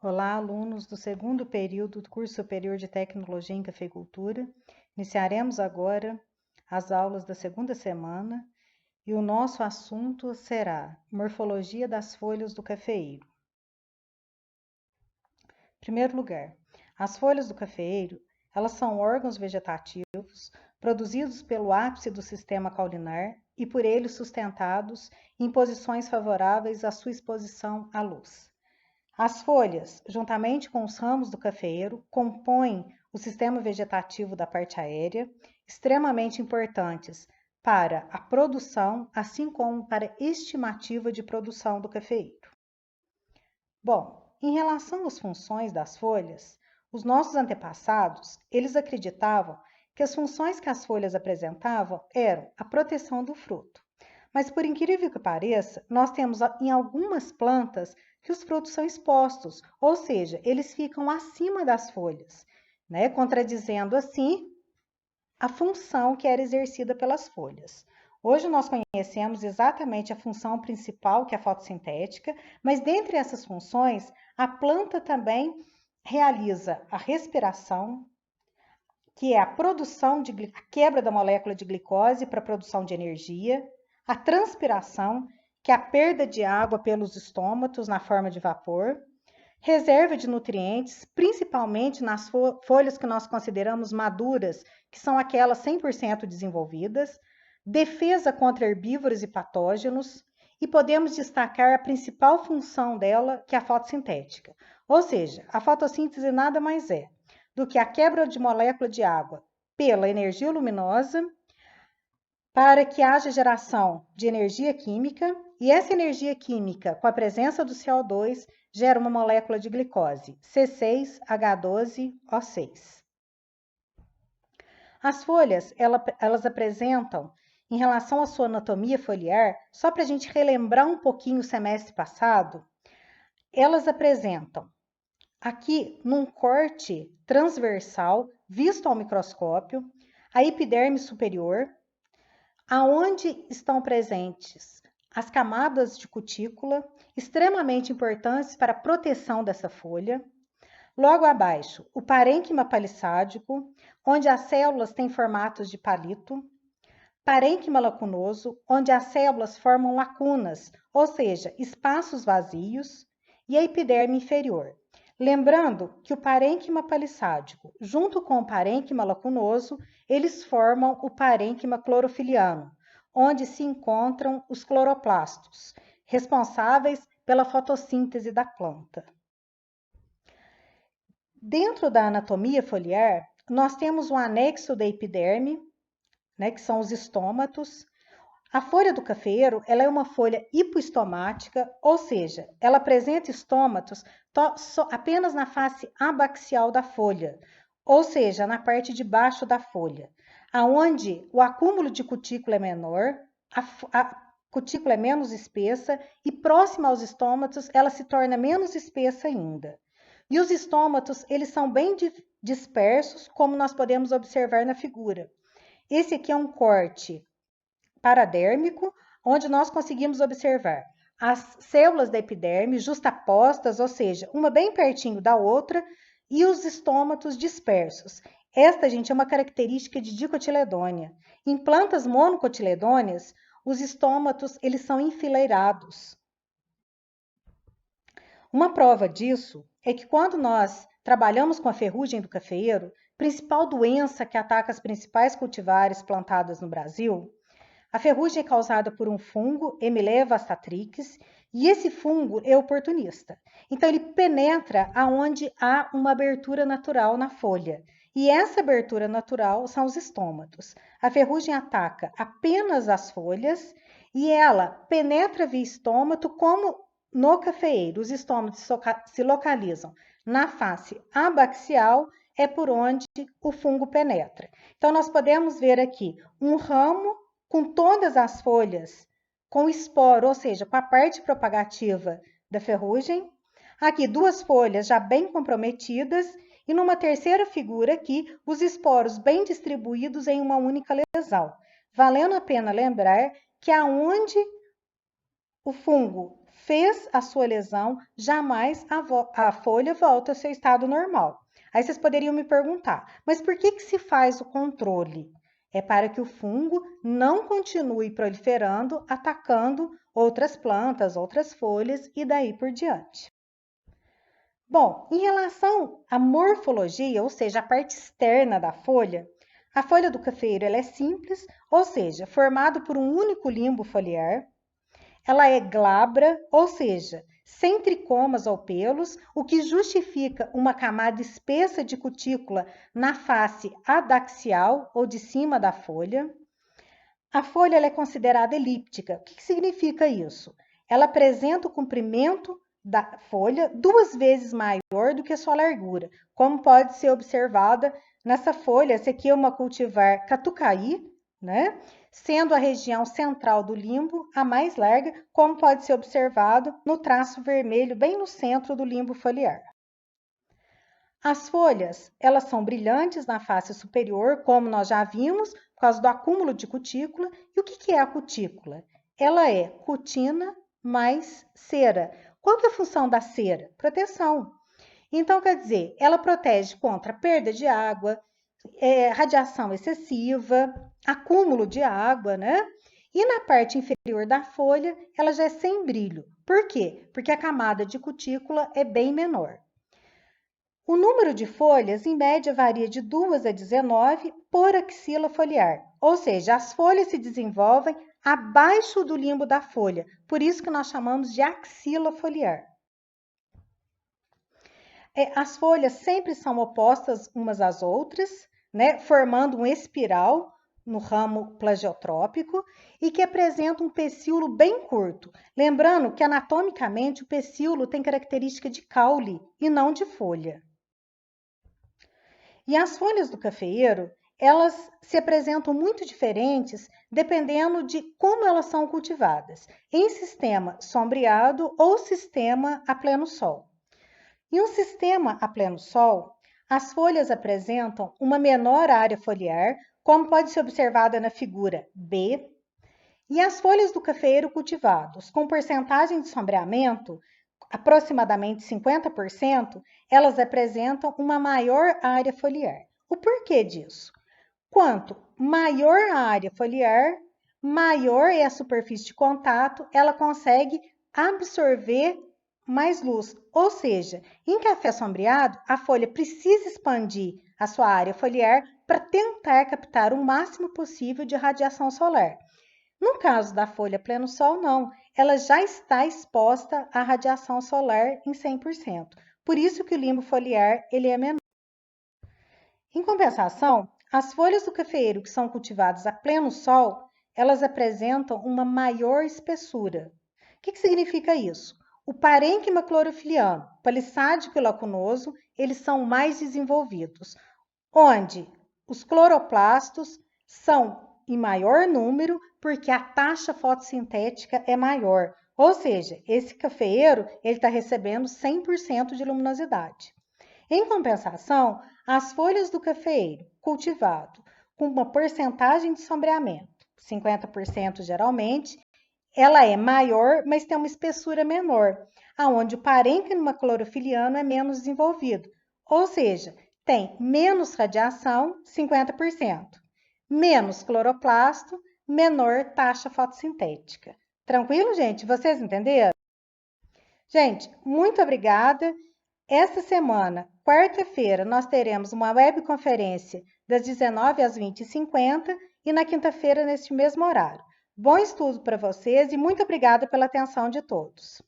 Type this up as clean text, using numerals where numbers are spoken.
Olá, alunos do segundo período do curso superior de Tecnologia em Cafeicultura. Iniciaremos agora as aulas da segunda semana e o nosso assunto será Morfologia das folhas do cafeeiro. Em primeiro lugar, as folhas do cafeeiro, elas são órgãos vegetativos produzidos pelo ápice do sistema caulinar e por ele sustentados em posições favoráveis à sua exposição à luz. As folhas, juntamente com os ramos do cafeeiro, compõem o sistema vegetativo da parte aérea, extremamente importantes para a produção, assim como para a estimativa de produção do cafeeiro. Bom, em relação às funções das folhas, os nossos antepassados, eles acreditavam que as funções que as folhas apresentavam eram a proteção do fruto. Mas, por incrível que pareça, nós temos em algumas plantas que os frutos são expostos, ou seja, eles ficam acima das folhas, né? Contradizendo assim a função que era exercida pelas folhas. Hoje nós conhecemos exatamente a função principal, que é a fotossintética, mas dentre essas funções, a planta também realiza a respiração, que é a produção a quebra da molécula de glicose para a produção de energia, a transpiração, que é a perda de água pelos estômatos na forma de vapor, reserva de nutrientes, principalmente nas folhas que nós consideramos maduras, que são aquelas 100% desenvolvidas, defesa contra herbívoros e patógenos, e podemos destacar a principal função dela, que é a fotossintética. Ou seja, a fotossíntese nada mais é do que a quebra de molécula de água pela energia luminosa, para que haja geração de energia química, e essa energia química, com a presença do CO2, gera uma molécula de glicose, C6H12O6. As folhas, elas apresentam, em relação à sua anatomia foliar, só para a gente relembrar um pouquinho o semestre passado, elas apresentam aqui num corte transversal, visto ao microscópio, a epiderme superior, aonde estão presentes as camadas de cutícula, extremamente importantes para a proteção dessa folha. Logo abaixo, o parênquima palissádico, onde as células têm formatos de palito. Parênquima lacunoso, onde as células formam lacunas, ou seja, espaços vazios. E a epiderme inferior. Lembrando que o parênquima palissádico, junto com o parênquima lacunoso, eles formam o parênquima clorofiliano, onde se encontram os cloroplastos, responsáveis pela fotossíntese da planta. Dentro da anatomia foliar, nós temos o anexo da epiderme, né, que são os estômatos. A folha do cafeeiro, ela é uma folha hipoestomática, ou seja, ela apresenta estômatos apenas na face abaxial da folha, ou seja, na parte de baixo da folha, aonde o acúmulo de cutícula é menor, a cutícula é menos espessa e próxima aos estômatos ela se torna menos espessa ainda. E os estômatos, eles são bem dispersos, como nós podemos observar na figura. Esse aqui é um corte paradérmico, onde nós conseguimos observar as células da epiderme justapostas, ou seja, uma bem pertinho da outra, e os estômatos dispersos. Esta, gente, é uma característica de dicotiledônia. Em plantas monocotiledôneas, os estômatos, eles são enfileirados. Uma prova disso é que quando nós trabalhamos com a ferrugem do cafeeiro, principal doença que ataca as principais cultivares plantadas no Brasil, a ferrugem é causada por um fungo, Hemileia vastatrix, e esse fungo é oportunista. Então, ele penetra aonde há uma abertura natural na folha. E essa abertura natural são os estômatos. A ferrugem ataca apenas as folhas e ela penetra via estômato, como no cafeeiro. Os estômatos se localizam na face abaxial, é por onde o fungo penetra. Então, nós podemos ver aqui um ramo com todas as folhas com esporo, ou seja, com a parte propagativa da ferrugem. Aqui, duas folhas já bem comprometidas e numa terceira figura aqui, os esporos bem distribuídos em uma única lesão. Valendo a pena lembrar que aonde o fungo fez a sua lesão, jamais a folha volta ao seu estado normal. Aí vocês poderiam me perguntar, mas por que se faz o controle? É para que o fungo não continue proliferando, atacando outras plantas, outras folhas e daí por diante. Bom, em relação à morfologia, ou seja, a parte externa da folha, a folha do cafeiro ela é simples, ou seja, formada por um único limbo foliar. Ela é glabra, ou seja, sem tricomas ou pelos, o que justifica uma camada espessa de cutícula na face adaxial ou de cima da folha. A folha ela é considerada elíptica. O que significa isso? Ela apresenta o comprimento da folha 2 vezes maior do que a sua largura, como pode ser observada nessa folha. Essa aqui é uma cultivar catucaí, né? Sendo a região central do limbo a mais larga, como pode ser observado no traço vermelho bem no centro do limbo foliar. As folhas, elas são brilhantes na face superior, como nós já vimos, por causa do acúmulo de cutícula. E o que é a cutícula? Ela é cutina mais cera. Qual que é a função da cera? Proteção. Então, quer dizer, ela protege contra perda de água, radiação excessiva, acúmulo de água, né? E na parte inferior da folha, ela já é sem brilho. Por quê? Porque a camada de cutícula é bem menor. O número de folhas, em média, varia de 2 a 19 por axila foliar, ou seja, as folhas se desenvolvem abaixo do limbo da folha, por isso que nós chamamos de axila foliar. As folhas sempre são opostas umas às outras, né, formando um espiral no ramo plagiotrópico e que apresenta um pecíolo bem curto. Lembrando que anatomicamente o pecíolo tem característica de caule e não de folha. E as folhas do cafeeiro, elas se apresentam muito diferentes dependendo de como elas são cultivadas, em sistema sombreado ou sistema a pleno sol. Em um sistema a pleno sol, as folhas apresentam uma menor área foliar, como pode ser observada na figura B, e as folhas do cafeeiro cultivados com porcentagem de sombreamento, aproximadamente 50%, elas apresentam uma maior área foliar. O porquê disso? Quanto maior a área foliar, maior é a superfície de contato, ela consegue absorver mais luz. Ou seja, em café sombreado, a folha precisa expandir a sua área foliar para tentar captar o máximo possível de radiação solar. No caso da folha pleno sol, não. Ela já está exposta à radiação solar em 100%. Por isso que o limbo foliar ele é menor. Em compensação, as folhas do cafeeiro que são cultivadas a pleno sol, elas apresentam uma maior espessura. O que significa isso? O parênquima clorofiliano, palissádico e lacunoso, eles são mais desenvolvidos, onde os cloroplastos são em maior número porque a taxa fotossintética é maior. Ou seja, esse cafeeiro está recebendo 100% de luminosidade. Em compensação, as folhas do cafeeiro cultivado com uma porcentagem de sombreamento, 50% geralmente, ela é maior, mas tem uma espessura menor, aonde o parênquima clorofiliano é menos desenvolvido. Ou seja, tem menos radiação, 50%, menos cloroplasto, menor taxa fotossintética. Tranquilo, gente? Vocês entenderam? Gente, muito obrigada. Esta semana, quarta-feira, nós teremos uma webconferência das 19 às 20h50 e na quinta-feira, neste mesmo horário. Bom estudo para vocês e muito obrigada pela atenção de todos.